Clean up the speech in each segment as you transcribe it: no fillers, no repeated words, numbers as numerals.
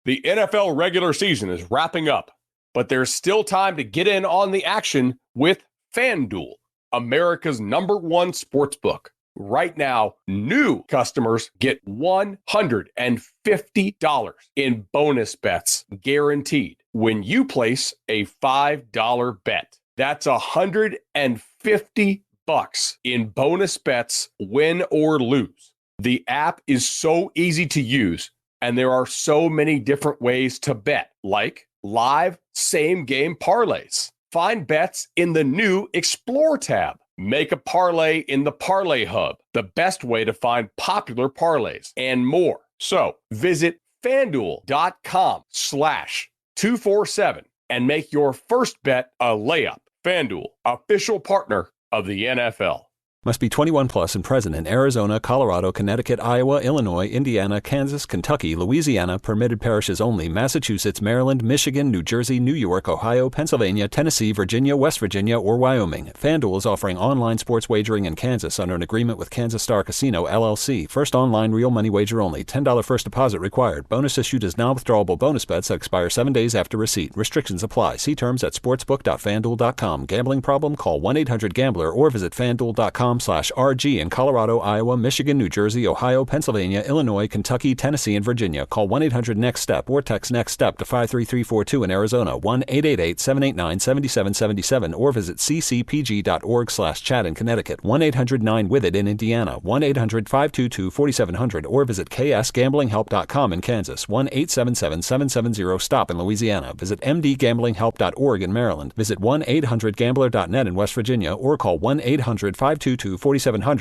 The NFL regular season is wrapping up, but there's still time to get in on the action with FanDuel, America's #1 sportsbook. Right now, new customers get $150 in bonus bets guaranteed when you place a $5 bet. That's $150 in bonus bets, win or lose. The app is so easy to use, and there are so many different ways to bet, like live same-game parlays. Find bets in the new Explore tab. Make a parlay in the Parlay Hub, the best way to find popular parlays, and more. So visit FanDuel.com/247 and make your first bet a layup. FanDuel, official partner of the NFL. Must be 21 plus and present in Arizona, Colorado, Connecticut, Iowa, Illinois, Indiana, Kansas, Kentucky, Louisiana, permitted parishes only, Massachusetts, Maryland, Michigan, New Jersey, New York, Ohio, Pennsylvania, Tennessee, Virginia, West Virginia, or Wyoming. FanDuel is offering online sports wagering in Kansas under an agreement with Kansas Star Casino, LLC. First online real money wager only. $10 first deposit required. Bonus issued as non-withdrawable bonus bets that expire 7 days after receipt. Restrictions apply. See terms at sportsbook.fanduel.com. Gambling problem? Call 1-800-GAMBLER or visit fanduel.com/RG in Colorado, Iowa, Michigan, New Jersey, Ohio, Pennsylvania, Illinois, Kentucky, Tennessee, and Virginia. Call 1-800-NEXT-STEP or text NEXT-STEP to 53342 in Arizona, 1-888-789-7777, or visit ccpg.org/chat in Connecticut, 1-800-9-WITH-IT in Indiana, 1-800-522-4700, or visit ksgamblinghelp.com in Kansas, 1-877-770-STOP in Louisiana. Visit mdgamblinghelp.org in Maryland. Visit 1-800-GAMBLER.net in West Virginia, or call 1-800-522-4700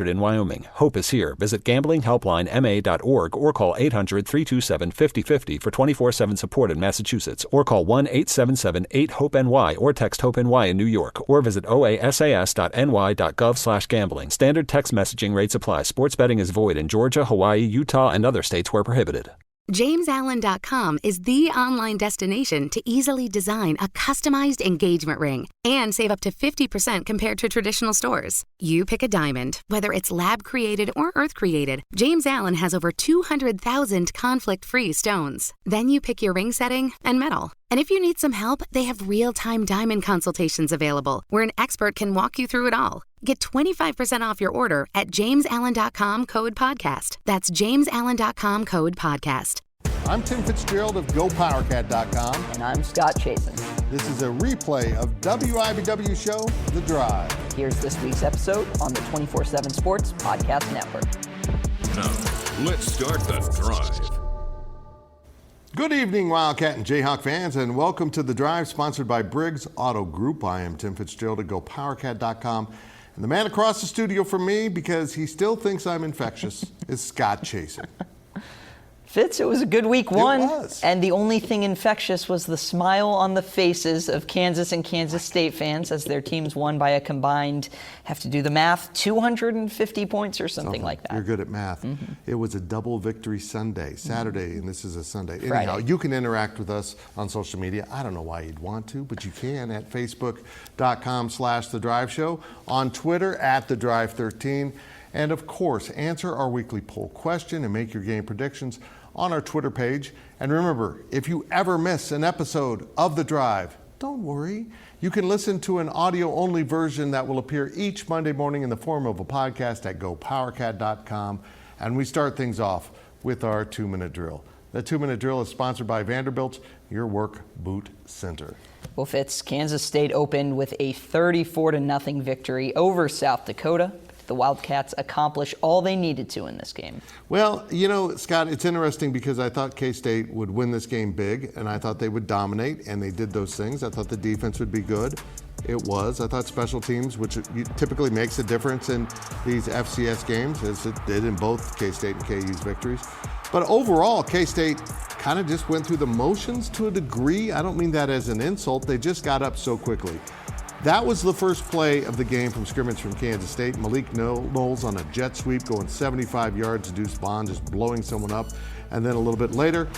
in Wyoming. Hope is here. Visit gamblinghelplinema.org or call 800-327-5050 for 24/7 support in Massachusetts, or call 1-877-8-HOPE-NY or text HOPE-NY in New York, or visit oasas.ny.gov/gambling. Standard text messaging rates apply. Sports betting is void in Georgia, Hawaii, Utah, and other states where prohibited. JamesAllen.com is the online destination to easily design a customized engagement ring and save up to 50% compared to traditional stores. You pick a diamond, whether it's lab-created or earth-created. James Allen has over 200,000 conflict-free stones. Then you pick your ring setting and metal. And if you need some help, they have real-time diamond consultations available, where an expert can walk you through it all. Get 25% off your order at JamesAllen.com code podcast. That's JamesAllen.com code podcast. I'm Tim Fitzgerald of GoPowerCat.com. And I'm Scott Chasen. This is a replay of WIBW show, The Drive. Here's this week's episode on the 24/7 Sports Podcast Network. Now, let's start The Drive. Good evening, Wildcat and Jayhawk fans, and welcome to The Drive, sponsored by Briggs Auto Group. I am Tim Fitzgerald at GoPowerCat.com. And the man across the studio from me, because he still thinks I'm infectious, is Scott Chasen. Fitz, it was a good week one. It was. And the only thing infectious was the smile on the faces of Kansas and Kansas State fans as their teams won by a combined, have to do the math, 250 points or something like that. You're good at math. Mm-hmm. It was a double victory Sunday, Saturday, and this is a Sunday. Friday. Anyhow, you can interact with us on social media. I don't know why you'd want to, but you can at facebook.com/The Drive Show, on Twitter at The Drive 13, and of course, answer our weekly poll question and make your game predictions on our Twitter page. And remember, if you ever miss an episode of The Drive, don't worry. You can listen to an audio-only version that will appear each Monday morning in the form of a podcast at GoPowerCat.com. And we start things off with our 2-minute drill. The 2-minute drill is sponsored by Vanderbilt's Your Work Boot Center. Well, Fitz, Kansas State opened with a 34-0 victory over South Dakota. The Wildcats accomplish all they needed to in this game. Well, you know, Scott, it's interesting because I thought K-State would win this game big, and I thought they would dominate, and they did those things. I thought the defense would be good. It was. I thought special teams, which typically makes a difference in these FCS games, as it did in both K-State and KU's victories. But overall, K-State kind of just went through the motions to a degree. I don't mean that as an insult. They just got up so quickly. That was the first play of the game from scrimmage from Kansas State. Malik Knowles on a jet sweep going 75 yards. Deuce Vaughn just blowing someone up. And then a little bit later,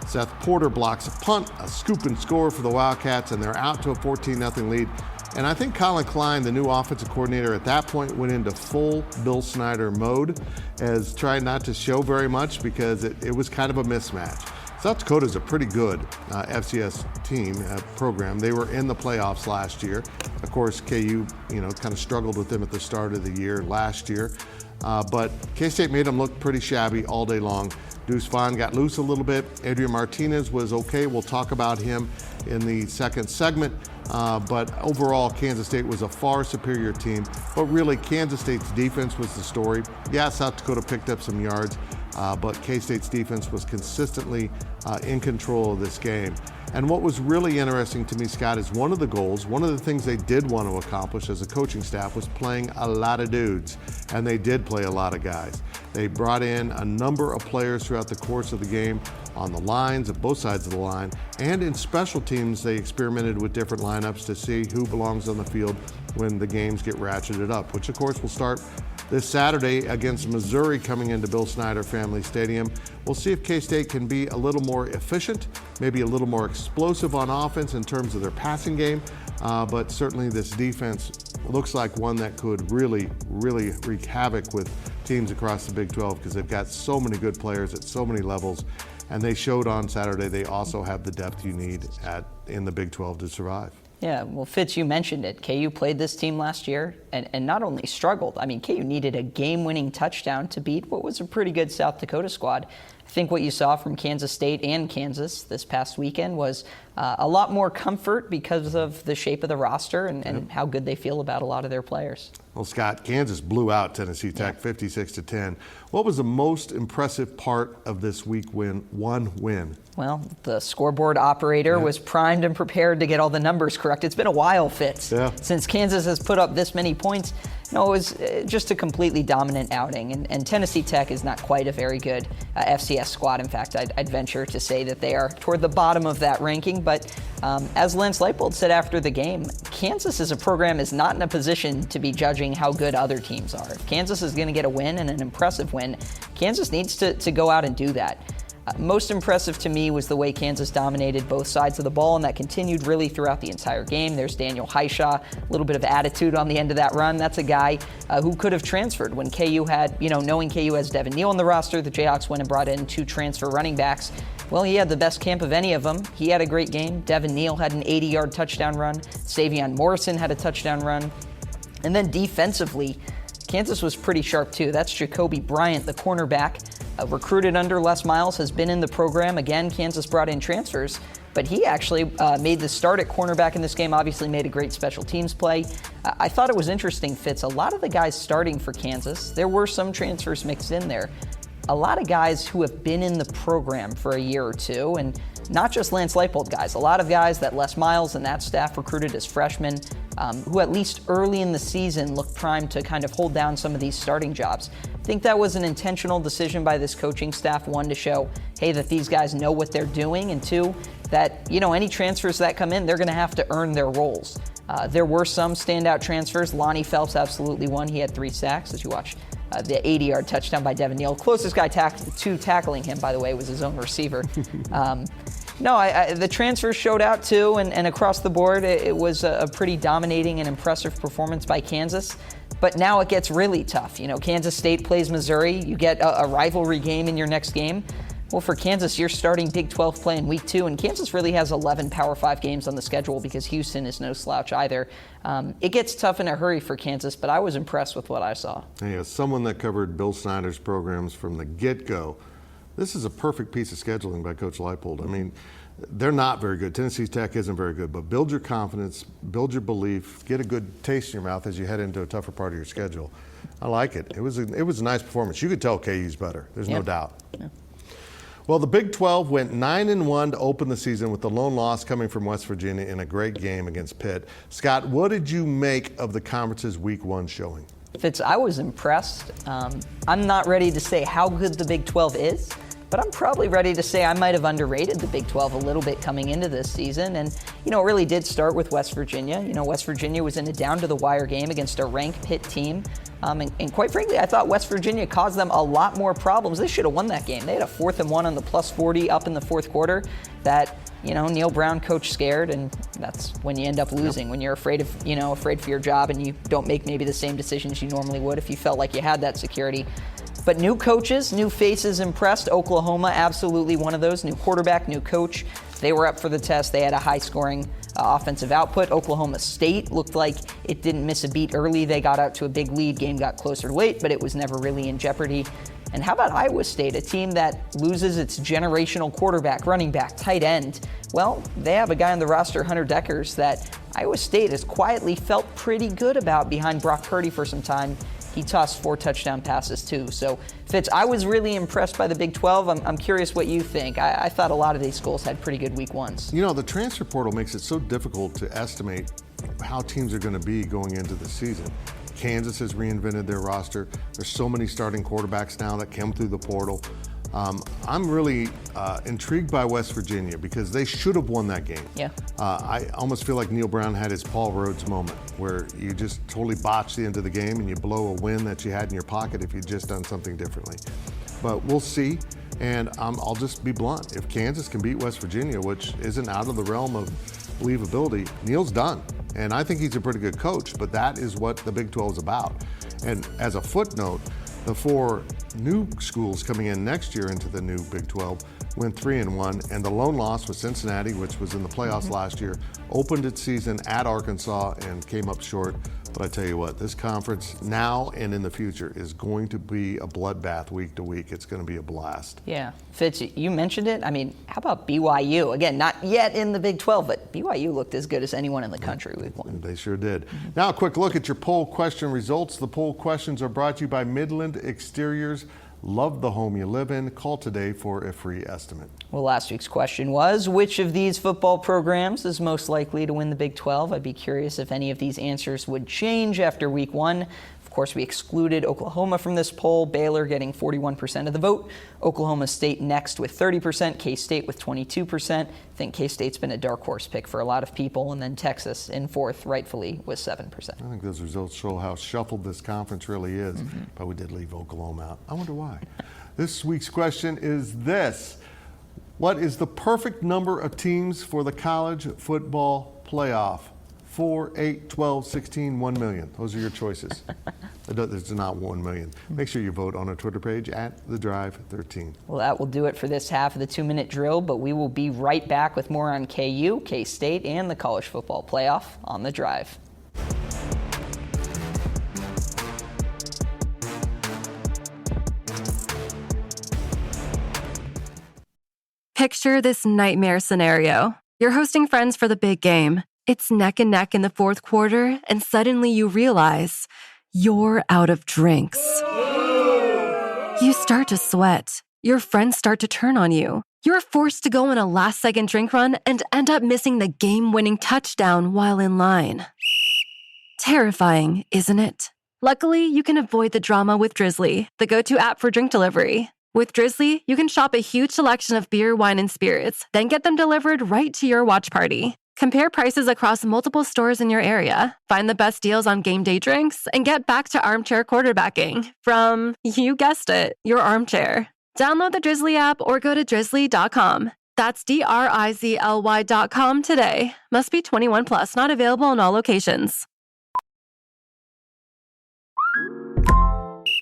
Seth Porter blocks a punt, a scoop and score for the Wildcats, and they're out to a 14-0 lead. And I think Colin Klein, the new offensive coordinator, at that point went into full Bill Snyder mode, as trying not to show very much because it was kind of a mismatch. South Dakota is a pretty good FCS team program. They were in the playoffs last year. Of course, KU, kind of struggled with them at the start of the year last year. But K-State made them look pretty shabby all day long. Deuce Vaughn got loose a little bit. Adrian Martinez was okay. We'll talk about him in the second segment. But overall, Kansas State was a far superior team. But really, Kansas State's defense was the story. Yeah, South Dakota picked up some yards, but K-State's defense was consistently in control of this game. And what was really interesting to me, Scott, is one of the goals, one of the things they did want to accomplish as a coaching staff was playing a lot of dudes, and they did play a lot of guys. They brought in a number of players throughout the course of the game on the lines, of both sides of the line, and in special teams they experimented with different lineups to see who belongs on the field when the games get ratcheted up, which of course will start this Saturday against Missouri coming into Bill Snyder Family Stadium. We'll see if K-State can be a little more efficient, maybe a little more explosive on offense in terms of their passing game, but certainly this defense looks like one that could really wreak havoc with teams across the Big 12 because they've got so many good players at so many levels, and they showed on Saturday they also have the depth you need in the Big 12 to survive. Yeah, well, Fitz, you mentioned it. KU played this team last year and not only struggled. I mean, KU needed a game-winning touchdown to beat what was a pretty good South Dakota squad. I think what you saw from Kansas State and Kansas this past weekend was a lot more comfort because of the shape of the roster and how good they feel about a lot of their players. Well, Scott, Kansas blew out Tennessee Tech 56-10. What was the most impressive part of this week one win? Well, the scoreboard operator was primed and prepared to get all the numbers correct. It's been a while, Fitz, since Kansas has put up this many points. It was just a completely dominant outing, and Tennessee Tech is not quite a very good FCS squad. In fact, I'd venture to say that they are toward the bottom of that ranking, but as Lance Leipold said after the game, Kansas as a program is not in a position to be judging how good other teams are. If Kansas is going to get a win, and an impressive win, Kansas needs to go out and do that. Most impressive to me was the way Kansas dominated both sides of the ball, and that continued really throughout the entire game. There's Daniel Highshaw, a little bit of attitude on the end of that run. That's a guy who could have transferred when KU had, knowing KU has Devin Neal on the roster, the Jayhawks went and brought in 2 transfer running backs. Well, he had the best camp of any of them. He had a great game. Devin Neal had an 80-yard touchdown run. Savion Morrison had a touchdown run. And then defensively, Kansas was pretty sharp too. That's Jacoby Bryant, the cornerback, recruited under Les Miles, has been in the program. Again, Kansas brought in transfers, but he actually made the start at cornerback in this game, obviously made a great special teams play. I thought it was interesting, Fitz, a lot of the guys starting for Kansas, there were some transfers mixed in there. A lot of guys who have been in the program for a year or two, and not just Lance Leipold guys, a lot of guys that Les Miles and that staff recruited as freshmen, who at least early in the season looked primed to kind of hold down some of these starting jobs. I think that was an intentional decision by this coaching staff, one, to show, hey, that these guys know what they're doing, and two, that, any transfers that come in, they're going to have to earn their roles. There were some standout transfers. Lonnie Phelps absolutely won. He had 3 sacks, as you watch. The 80-yard touchdown by Devin Neal. Closest guy to tackling him, by the way, was his own receiver. The transfers showed out too, and across the board, it was a pretty dominating and impressive performance by Kansas. But now it gets really tough. Kansas State plays Missouri. You get a rivalry game in your next game. Well, for Kansas, you're starting Big 12 play in week 2, and Kansas really has 11 Power 5 games on the schedule because Houston is no slouch either. It gets tough in a hurry for Kansas, but I was impressed with what I saw. Hey, as someone that covered Bill Snyder's programs from the get-go, this is a perfect piece of scheduling by Coach Leipold. I mean, they're not very good. Tennessee Tech isn't very good, but build your confidence, build your belief, get a good taste in your mouth as you head into a tougher part of your schedule. I like it. It was a nice performance. You could tell KU's better. There's no doubt. Yeah. Well, the Big 12 went 9-1 to open the season with the lone loss coming from West Virginia in a great game against Pitt. Scott, what did you make of the conference's Week 1 showing? Fitz, I was impressed. I'm not ready to say how good the Big 12 is, but I'm probably ready to say I might have underrated the Big 12 a little bit coming into this season. And, it really did start with West Virginia. West Virginia was in a down-to-the-wire game against a ranked Pitt team. And quite frankly, I thought West Virginia caused them a lot more problems. They should have won that game. They had a 4th and 1 on the +40 up in the 4th quarter that, Neil Brown coach scared, and that's when you end up losing, when you're afraid for your job and you don't make maybe the same decisions you normally would if you felt like you had that security. But new coaches, new faces impressed. Oklahoma, absolutely one of those. New quarterback, new coach. They were up for the test. They had a high-scoring offensive output. Oklahoma State looked like it didn't miss a beat early. They got out to a big lead. Game got closer late, but it was never really in jeopardy. And how about Iowa State, a team that loses its generational quarterback, running back, tight end? Well, they have a guy on the roster, Hunter Deckers, that Iowa State has quietly felt pretty good about behind Brock Purdy for some time. He tossed 4 touchdown passes, too. So, Fitz, I was really impressed by the Big 12. I'm curious what you think. I thought a lot of these schools had pretty good week ones. You know, the transfer portal makes it so difficult to estimate how teams are going to be going into the season. Kansas has reinvented their roster. There's so many starting quarterbacks now that come through the portal. I'm really intrigued by West Virginia because they should have won that game. Yeah. I almost feel like Neil Brown had his Paul Rhodes moment where you just totally botch the end of the game and you blow a win that you had in your pocket if you'd just done something differently. But we'll see. And I'll just be blunt. If Kansas can beat West Virginia, which isn't out of the realm of believability, Neil's done. And I think he's a pretty good coach, but that is what the Big 12 is about. And as a footnote, the 4 new schools coming in next year into the new Big 12 went 3-1, and the lone loss was Cincinnati, which was in the playoffs last year, opened its season at Arkansas and came up short. But I tell you what, this conference now and in the future is going to be a bloodbath week to week. It's going to be a blast. Yeah. Fitz, you mentioned it. I mean, how about BYU? Again, not yet in the Big 12, but BYU looked as good as anyone in the country week one. They sure did. Now a quick look at your poll question results. The poll questions are brought to you by Midland Exteriors. Love the home you live in. Call today for a free estimate. Well, last week's question was, which of these football programs is most likely to win the Big 12? I'd be curious if any of these answers would change after week one. Of course, we excluded Oklahoma from this poll, Baylor getting 41% of the vote, Oklahoma State next with 30%, K-State with 22%. I think K-State's been a dark horse pick for a lot of people, and then Texas in fourth, rightfully, with 7%. I think those results show how shuffled this conference really is, but we did leave Oklahoma out. I wonder why. This week's question is this. What is the perfect number of teams for the college football playoff? 4, 8, 12, 16, 1 million. Those are your choices. It's not 1 million. Make sure you vote on our Twitter page at TheDrive13. Well, that will do it for this half of the 2-minute drill, but we will be right back with more on KU, K-State, and the college football playoff on The Drive. Picture this nightmare scenario. You're hosting friends for the big game. It's neck and neck in the fourth quarter, and suddenly you realize you're out of drinks. You start to sweat. Your friends start to turn on you. You're forced to go on a last-second drink run and end up missing the game-winning touchdown while in line. Terrifying, isn't it? Luckily, you can avoid the drama with Drizzly, the go-to app for drink delivery. With Drizzly, you can shop a huge selection of beer, wine, and spirits, then get them delivered right to your watch party. Compare prices across multiple stores in your area, find the best deals on game day drinks, and get back to armchair quarterbacking from, you guessed it, your armchair. Download the Drizzly app or go to drizzly.com. That's DRIZLY.com today. Must be 21 plus, not available in all locations.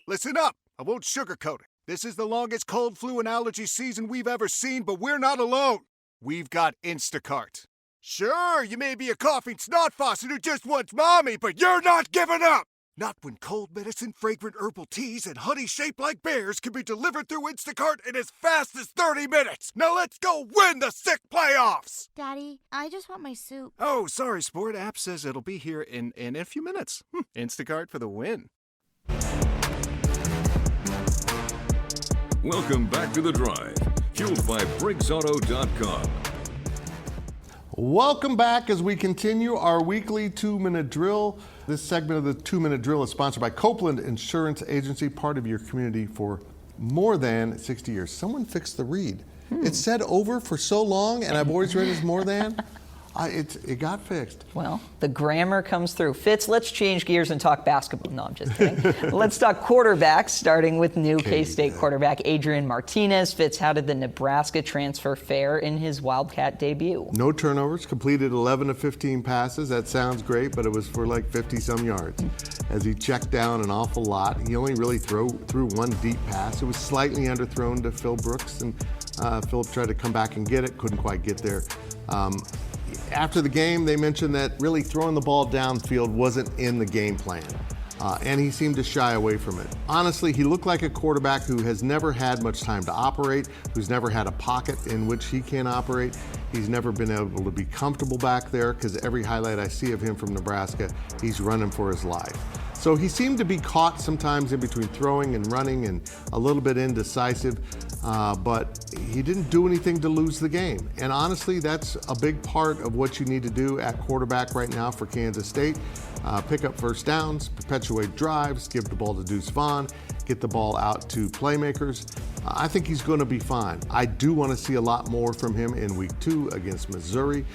Listen up. I won't sugarcoat it. This is the longest cold, flu, and allergy season we've ever seen, but we're not alone. We've got Instacart. Sure, you may be a coughing snot faucet who just wants mommy, but you're not giving up! Not when cold medicine, fragrant herbal teas, and honey shaped like bears can be delivered through Instacart in as fast as 30 minutes! Now let's go win the sick playoffs! Daddy, I just want my soup. Oh, sorry, Sport. App says it'll be here in a few minutes. Instacart for the win. Welcome back to The Drive, fueled by BriggsAuto.com. Welcome back as we continue our weekly 2-minute drill. This segment of the 2-minute drill is sponsored by Copeland Insurance Agency, part of your community for more than 60 years. Someone fixed the read. It said over for so long, and I've always read it as more than. It got fixed. Well, the grammar comes through. Fitz, let's change gears and talk basketball. No, I'm just kidding. Let's talk quarterbacks, starting with new K-State quarterback Adrian Martinez. Fitz, how did the Nebraska transfer fare in his Wildcat debut? No turnovers, completed 11 of 15 passes. That sounds great, but it was for like 50-some yards. As he checked down an awful lot, he only really threw one deep pass. It was slightly underthrown to Phil Brooks, and Philip tried to come back and get it, couldn't quite get there. After the game, they mentioned that really throwing the ball downfield wasn't in the game plan, and he seemed to shy away from it. Honestly, he looked like a quarterback who has never had much time to operate, who's never had a pocket in which he can operate. He's never been able to be comfortable back there because every highlight I see of him from Nebraska, he's running for his life. So he seemed to be caught sometimes in between throwing and running and a little bit indecisive, but he didn't do anything to lose the game. And honestly, that's a big part of what you need to do at quarterback right now for Kansas State. Pick up first downs, perpetuate drives, give the ball to Deuce Vaughn, get the ball out to playmakers. I think he's going to be fine. I do want to see a lot more from him in week 2 against Missouri,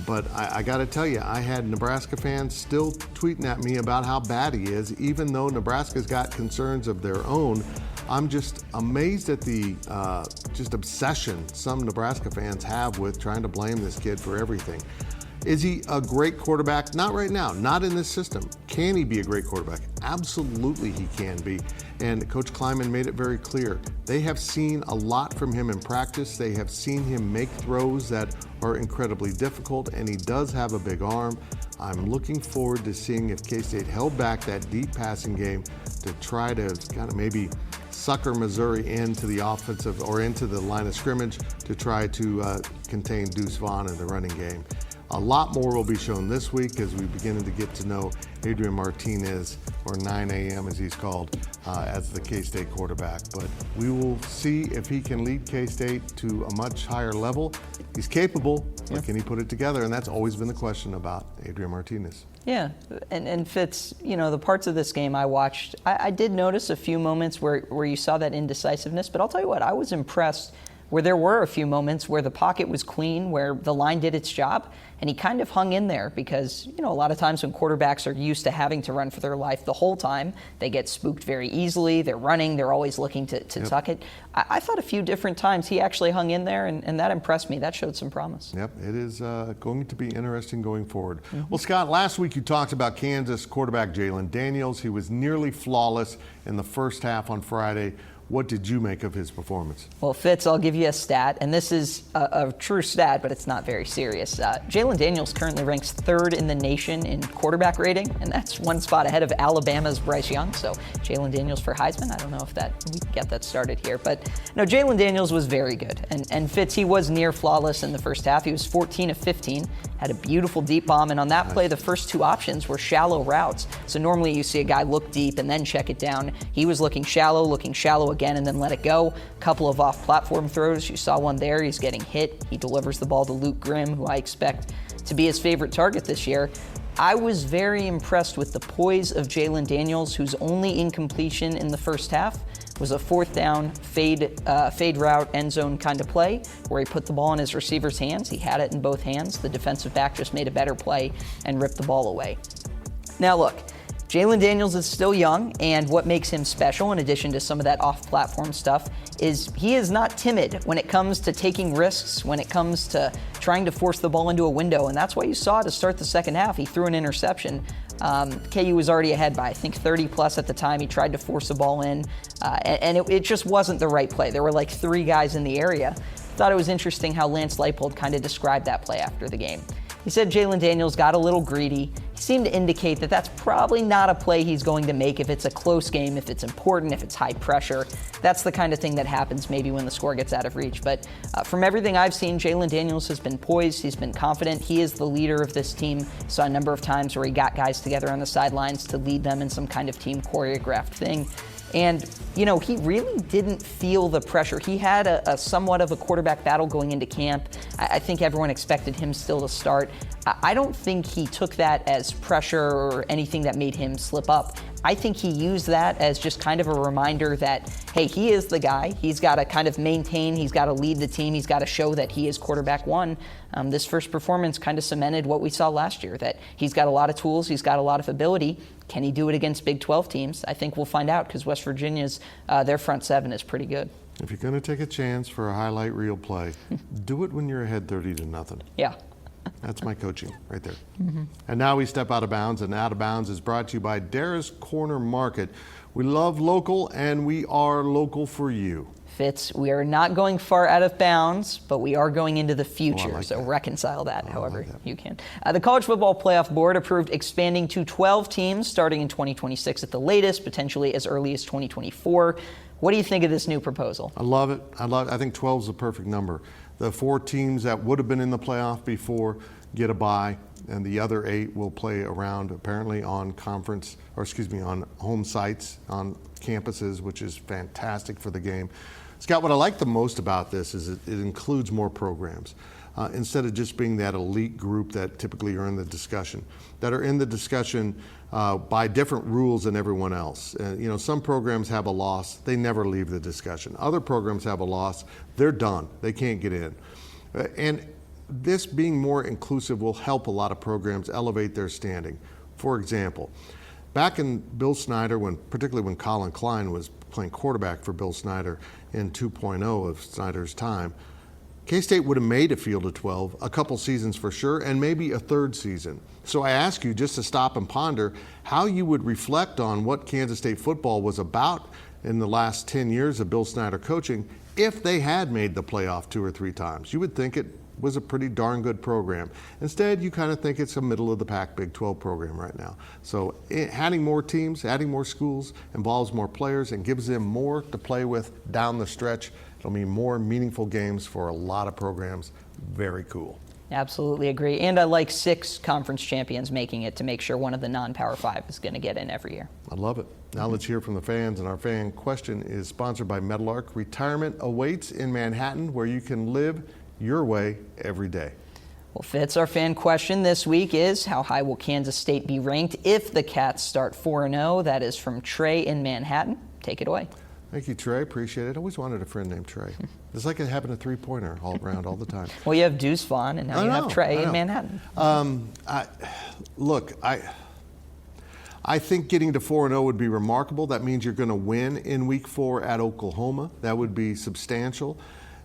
but I got to tell you, I had Nebraska fans still tweeting at me about how bad he is, even though Nebraska's got concerns of their own. I'm just amazed at the just obsession some Nebraska fans have with trying to blame this kid for everything. Is he a great quarterback? Not right now, not in this system. Can he be a great quarterback? Absolutely he can be. And Coach Kleiman made it very clear. They have seen a lot from him in practice. They have seen him make throws that are incredibly difficult, and he does have a big arm. I'm looking forward to seeing if K-State held back that deep passing game to try to kind of maybe sucker Missouri into the offensive or into the line of scrimmage to try to contain Deuce Vaughn in the running game. A lot more will be shown this week as we begin to get to know Adrian Martinez, or 9 a.m. as he's called, as the K-State quarterback. But we will see if he can lead K-State to a much higher level. He's capable, but can he put it together? And that's always been the question about Adrian Martinez. Yeah, and Fitz, you know, the parts of this game I watched, I did notice a few moments where you saw that indecisiveness, but I'll tell you what, I was impressed where there were a few moments where the pocket was clean, where the line did its job, and he kind of hung in there because, you know, a lot of times when quarterbacks are used to having to run for their life the whole time, they get spooked very easily. They're running. They're always looking to tuck it. I thought a few different times he actually hung in there, and that impressed me. That showed some promise. Yep, it is going to be interesting going forward. Well, Scott, last week you talked about Kansas quarterback Jalen Daniels. He was nearly flawless in the first half on Friday. What did you make of his performance? Well, Fitz, I'll give you a stat, and this is a true stat, but it's not very serious. Jalen Daniels currently ranks 3rd in the nation in quarterback rating, and that's one spot ahead of Alabama's Bryce Young. So Jalen Daniels for Heisman. I don't know if we can get that started here, but no, Jalen Daniels was very good. And Fitz, he was near flawless in the first half. He was 14 of 15, had a beautiful deep bomb, and on that play, the first 2 options were shallow routes. So normally you see a guy look deep and then check it down. He was looking shallow again, and then let it go. A couple of off-platform throws. You saw one there. He's getting hit. He delivers the ball to Luke Grimm, who I expect to be his favorite target this year. I was very impressed with the poise of Jalen Daniels, whose only incompletion in the first half was a 4th down fade route end zone kind of play where he put the ball in his receiver's hands. He had it in both hands. The defensive back just made a better play and ripped the ball away. Now look, Jalen Daniels is still young, and what makes him special, in addition to some of that off-platform stuff, is he is not timid when it comes to taking risks, when it comes to trying to force the ball into a window, and that's why you saw to start the second half. He threw an interception. KU was already ahead by, I think, 30-plus at the time. He tried to force the ball in, and it just wasn't the right play. There were like 3 guys in the area. Thought it was interesting how Lance Leipold kind of described that play after the game. He said Jalen Daniels got a little greedy. He seemed to indicate that that's probably not a play he's going to make if it's a close game, if it's important, if it's high pressure. That's the kind of thing that happens maybe when the score gets out of reach. But from everything I've seen, Jalen Daniels has been poised. He's been confident. He is the leader of this team. Saw a number of times where he got guys together on the sidelines to lead them in some kind of team choreographed thing. And, you know, he really didn't feel the pressure. He had a somewhat of a quarterback battle going into camp. I think everyone expected him still to start. I don't think he took that as pressure or anything that made him slip up. I think he used that as just kind of a reminder that, hey, he is the guy. He's got to kind of maintain, he's got to lead the team, he's got to show that he is quarterback one. This first performance kind of cemented what we saw last year, that he's got a lot of tools, he's got a lot of ability. Can he do it against Big 12 teams? I think we'll find out, because West Virginia's, their front seven is pretty good. If you're going to take a chance for a highlight reel play, do it when you're ahead 30-0. Yeah. That's my coaching right there. And now we step out of bounds, and Out of Bounds is brought to you by Dara's Corner Market. We love local, and we are local for you. Fitz, we are not going far out of bounds, but we are going into the future, like so that. reconcile that however you can. The College Football Playoff Board approved expanding to 12 teams starting in 2026 at the latest, potentially as early as 2024. What do you think of this new proposal? I love it. I think 12 is the perfect number. The 4 teams that would have been in the playoff before get a bye, and the other 8 will play around apparently on on home sites, on campuses, which is fantastic for the game. Scott, what I like the most about this is it includes more programs. Instead of just being that elite group that typically are in the discussion, by different rules than everyone else. Some programs have a loss, they never leave the discussion. Other programs have a loss, they're done, they can't get in. And this being more inclusive will help a lot of programs elevate their standing. For example, back in Bill Snyder, particularly when Colin Klein was playing quarterback for Bill Snyder in 2.0 of Snyder's time, K-State would have made a field of 12 a couple seasons for sure, and maybe a third season. So I ask you just to stop and ponder how you would reflect on what Kansas State football was about in the last 10 years of Bill Snyder coaching if they had made the playoff 2 or 3 times. You would think it was a pretty darn good program. Instead, you kind of think it's a middle-of-the-pack Big 12 program right now. So adding more teams, adding more schools involves more players and gives them more to play with down the stretch. It'll mean more meaningful games for a lot of programs. Very cool. Absolutely agree. And I like 6 conference champions making it to make sure one of the non-Power 5 is going to get in every year. I love it. Now let's hear from the fans. And our fan question is sponsored by Meadowlark. Retirement awaits in Manhattan, where you can live your way every day. Well, Fitz, our fan question this week is, how high will Kansas State be ranked if the Cats start 4-0? That is from Trey in Manhattan. Take it away. Thank you, Trey. Appreciate it. I always wanted a friend named Trey. It's like it happened a 3-pointer all around all the time. Well, you have Deuce Vaughn, and now you have Trey in Manhattan. I think getting to 4-0 would be remarkable. That means you're going to win in Week 4 at Oklahoma. That would be substantial.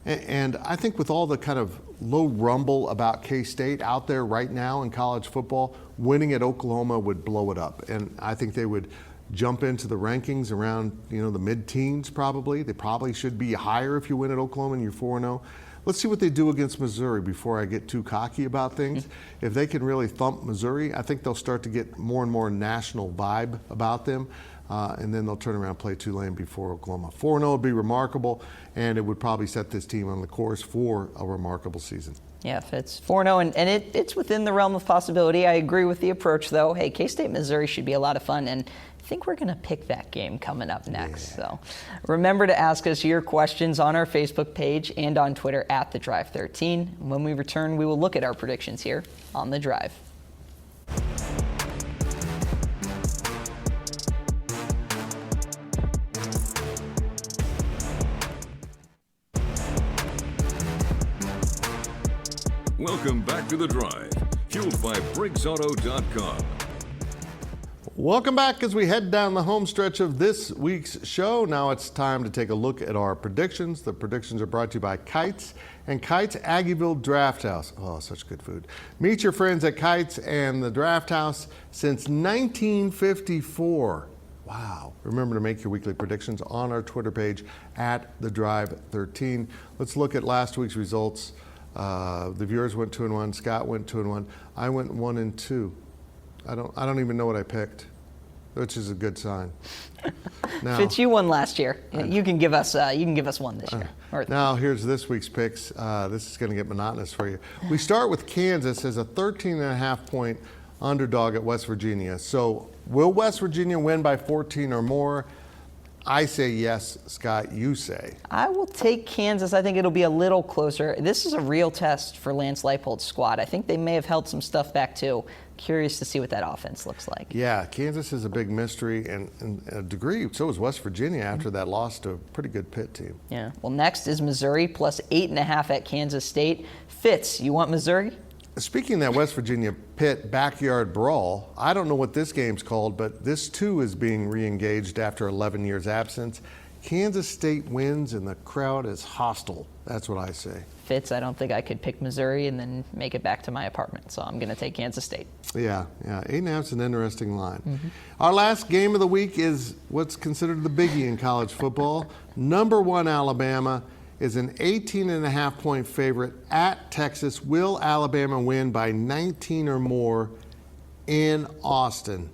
And I think with all the kind of low rumble about K-State out there right now in college football, winning at Oklahoma would blow it up. And I think they would jump into the rankings around, the mid-teens probably. They probably should be higher if you win at Oklahoma and you're 4-0. Let's see what they do against Missouri before I get too cocky about things. If they can really thump Missouri, I think they'll start to get more and more national vibe about them. And then they'll turn around and play Tulane before Oklahoma. 4-0 would be remarkable, and it would probably set this team on the course for a remarkable season. Yeah, if it's 4-0, and it's within the realm of possibility. I agree with the approach, though. Hey, K-State, Missouri should be a lot of fun, and I think we're going to pick that game coming up next. Yeah. So remember to ask us your questions on our Facebook page and on Twitter at The Drive 13. When we return, we will look at our predictions here on The Drive. Welcome back to The Drive, fueled by BriggsAuto.com. Welcome back as we head down the home stretch of this week's show. Now it's time to take a look at our predictions. The predictions are brought to you by Kites and Kites Aggieville Draft House. Oh, such good food. Meet your friends at Kites and the Draft House since 1954. Wow. Remember to make your weekly predictions on our Twitter page at The Drive 13. Let's look at last week's results. The viewers went 2-1. Scott went 2-1. I went 1-2. I don't even know what I picked, which is a good sign. Now, Fitz, you won last year. You can give us one this year. Now here's this week's picks. This is going to get monotonous for you. We start with Kansas as a 13.5-point underdog at West Virginia. So will West Virginia win by 14 or more? I say yes. Scott, you say? I will take Kansas. I think it'll be a little closer. This is a real test for Lance Leipold's squad. I think they may have held some stuff back too. Curious to see what that offense looks like. Yeah, Kansas is a big mystery, and a degree, so is West Virginia after that loss to a pretty good Pitt team. Yeah. Well, next is Missouri plus 8.5 at Kansas State. Fitz, you want Missouri? Speaking of that West Virginia Pitt backyard brawl, I don't know what this game's called, but this too is being re-engaged after 11 years absence. Kansas State wins and the crowd is hostile. That's what I say. Fitz, I don't think I could pick Missouri and then make it back to my apartment, so I'm going to take Kansas State. Yeah, 8.5 is an interesting line. Our last game of the week is what's considered the biggie in college football. Number 1 Alabama is an 18.5-point favorite at Texas. Will Alabama win by 19 or more in Austin?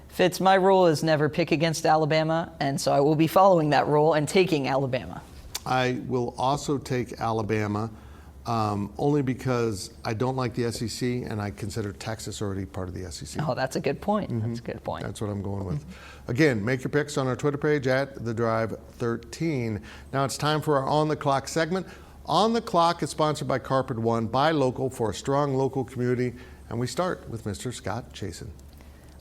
Fitz, my rule is never pick against Alabama, and so I will be following that rule and taking Alabama. I will also take Alabama only because I don't like the SEC, and I consider Texas already part of the SEC. Oh, that's a good point. That's a good point. That's what I'm going with. Again, make your picks on our Twitter page at The Drive 13. Now it's time for our On the Clock segment. On the Clock is sponsored by Carpet One. Buy local for a strong local community. And we start with Mr. Scott Chasen.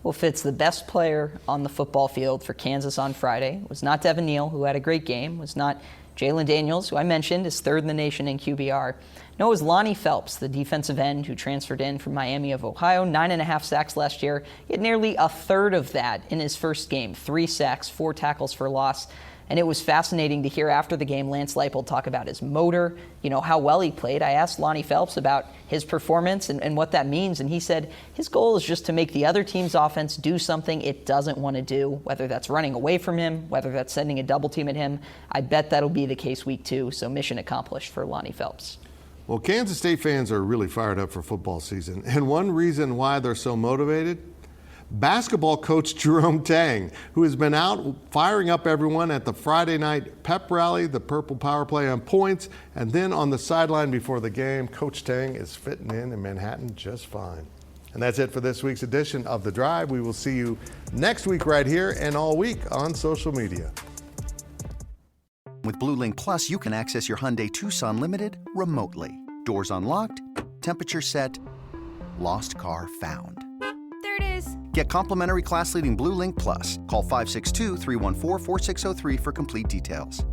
Well, Fitz, the best player on the football field for Kansas on Friday was not Devin Neal, who had a great game, was not Jalen Daniels, who I mentioned is third in the nation in QBR. No, it was Lonnie Phelps, the defensive end who transferred in from Miami of Ohio, 9.5 sacks last year. He had nearly a third of that in his first game, 3 sacks, 4 tackles for loss. And it was fascinating to hear after the game Lance Leipold talk about his motor, how well he played. I asked Lonnie Phelps about his performance and what that means, and he said his goal is just to make the other team's offense do something it doesn't want to do, whether that's running away from him, whether that's sending a double team at him. I bet that'll be the case week 2, so mission accomplished for Lonnie Phelps. Well, Kansas State fans are really fired up for football season, and one reason why they're so motivated, basketball coach Jerome Tang, who has been out firing up everyone at the Friday night pep rally, the Purple Power Play on points, and then on the sideline before the game. Coach Tang is fitting in Manhattan just fine. And that's it for this week's edition of The Drive. We will see you next week right here and all week on social media. With Blue Link Plus, you can access your Hyundai Tucson Limited remotely. Doors unlocked, temperature set, lost car found. There it is. Get complimentary class-leading Blue Link Plus. Call 562-314-4603 for complete details.